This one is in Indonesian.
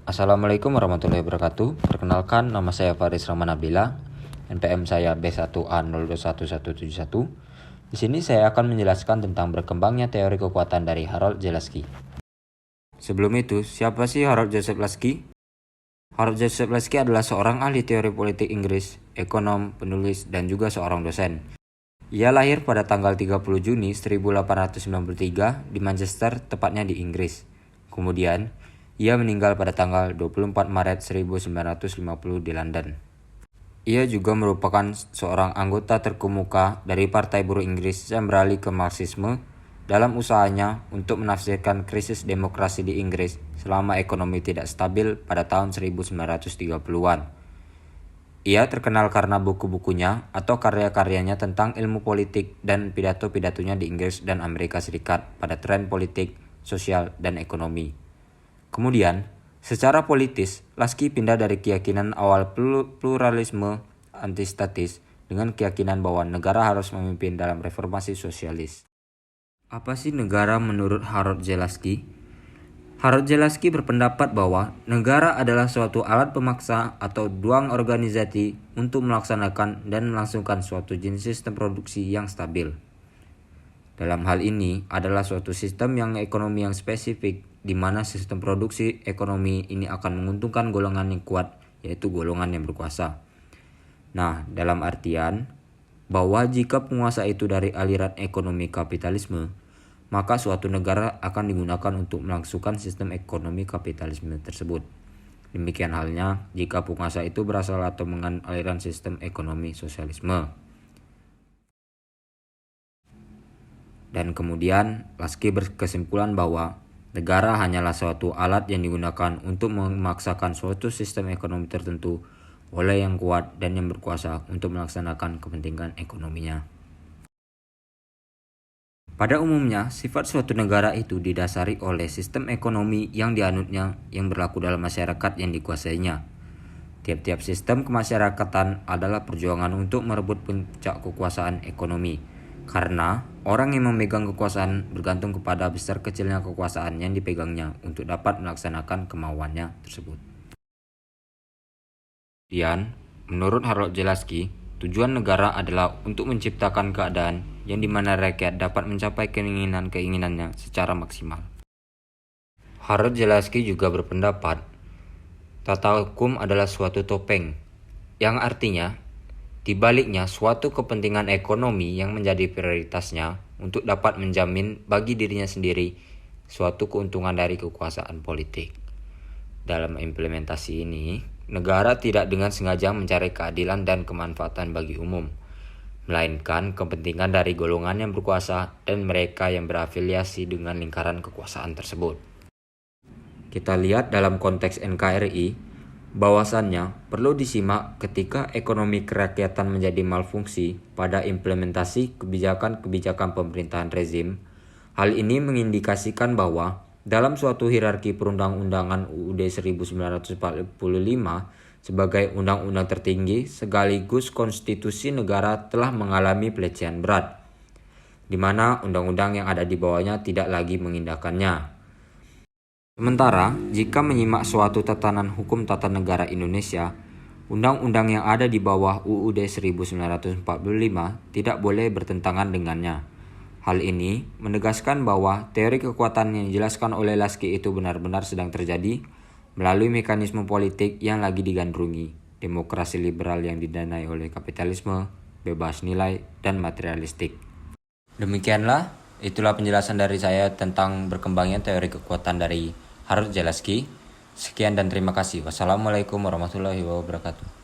Assalamualaikum warahmatullahi wabarakatuh. Perkenalkan, nama saya Faris Rahman Nabila. NPM saya B1A021171. Di sini saya akan menjelaskan tentang berkembangnya teori kekuatan dari Harold Zalesky. Sebelum itu, siapa sih Harold Joseph Zalesky? Harold Joseph Zalesky adalah seorang ahli teori politik Inggris, ekonom, penulis, dan juga seorang dosen. Ia lahir pada tanggal 30 Juni 1893 di Manchester, tepatnya di Inggris. Kemudian, ia meninggal pada tanggal 24 Maret 1950 di London. Ia juga merupakan seorang anggota terkemuka dari Partai Buruh Inggris yang beralih ke Marxisme dalam usahanya untuk menafsirkan krisis demokrasi di Inggris selama ekonomi tidak stabil pada tahun 1930-an. Ia terkenal karena buku-bukunya atau karya-karyanya tentang ilmu politik dan pidato-pidatonya di Inggris dan Amerika Serikat pada tren politik, sosial, dan ekonomi. Kemudian, secara politis, Zalesky pindah dari keyakinan awal pluralisme antistatis dengan keyakinan bahwa negara harus memimpin dalam reformasi sosialis. Apa sih negara menurut Harold Zalesky? Harold Zalesky berpendapat bahwa negara adalah suatu alat pemaksa atau ruang organisasi untuk melaksanakan dan melangsungkan suatu jenis sistem produksi yang stabil. Dalam hal ini adalah suatu sistem ekonomi yang spesifik, di mana sistem produksi ekonomi ini akan menguntungkan golongan yang kuat, yaitu golongan yang berkuasa. Nah, dalam artian bahwa jika penguasa itu dari aliran ekonomi kapitalisme, maka suatu negara akan digunakan untuk melangsungkan sistem ekonomi kapitalisme tersebut. Demikian halnya jika penguasa itu berasal atau menganut aliran sistem ekonomi sosialisme. Dan kemudian, Zalesky berkesimpulan bahwa negara hanyalah suatu alat yang digunakan untuk memaksakan suatu sistem ekonomi tertentu oleh yang kuat dan yang berkuasa untuk melaksanakan kepentingan ekonominya. Pada umumnya, sifat suatu negara itu didasari oleh sistem ekonomi yang dianutnya yang berlaku dalam masyarakat yang dikuasainya. Tiap-tiap sistem kemasyarakatan adalah perjuangan untuk merebut puncak kekuasaan ekonomi, karena orang yang memegang kekuasaan bergantung kepada besar kecilnya kekuasaan yang dipegangnya untuk dapat melaksanakan kemauannya tersebut. Kemudian, menurut Harold Zalesky, tujuan negara adalah untuk menciptakan keadaan yang dimana rakyat dapat mencapai keinginan-keinginannya secara maksimal. Harold Zalesky juga berpendapat, tata hukum adalah suatu topeng, yang artinya di baliknya suatu kepentingan ekonomi yang menjadi prioritasnya untuk dapat menjamin bagi dirinya sendiri suatu keuntungan dari kekuasaan politik. Dalam implementasi ini, negara tidak dengan sengaja mencari keadilan dan kemanfaatan bagi umum, melainkan kepentingan dari golongan yang berkuasa dan mereka yang berafiliasi dengan lingkaran kekuasaan tersebut. Kita lihat dalam konteks NKRI, bahwasannya perlu disimak ketika ekonomi kerakyatan menjadi malfungsi pada implementasi kebijakan-kebijakan pemerintahan rezim. Hal ini mengindikasikan bahwa dalam suatu hierarki perundang-undangan UUD 1945 sebagai undang-undang tertinggi sekaligus konstitusi negara telah mengalami pelecehan berat, di mana undang-undang yang ada di bawahnya tidak lagi mengindahkannya. Sementara, jika menyimak suatu tatanan hukum tata negara Indonesia, undang-undang yang ada di bawah UUD 1945 tidak boleh bertentangan dengannya. Hal ini menegaskan bahwa teori kekuatan yang dijelaskan oleh Zalesky itu benar-benar sedang terjadi melalui mekanisme politik yang lagi digandrungi, demokrasi liberal yang didanai oleh kapitalisme, bebas nilai, dan materialistik. Demikianlah, itulah penjelasan dari saya tentang berkembangnya teori kekuatan dari Harold Zalesky. Sekian dan terima kasih. Wassalamualaikum warahmatullahi wabarakatuh.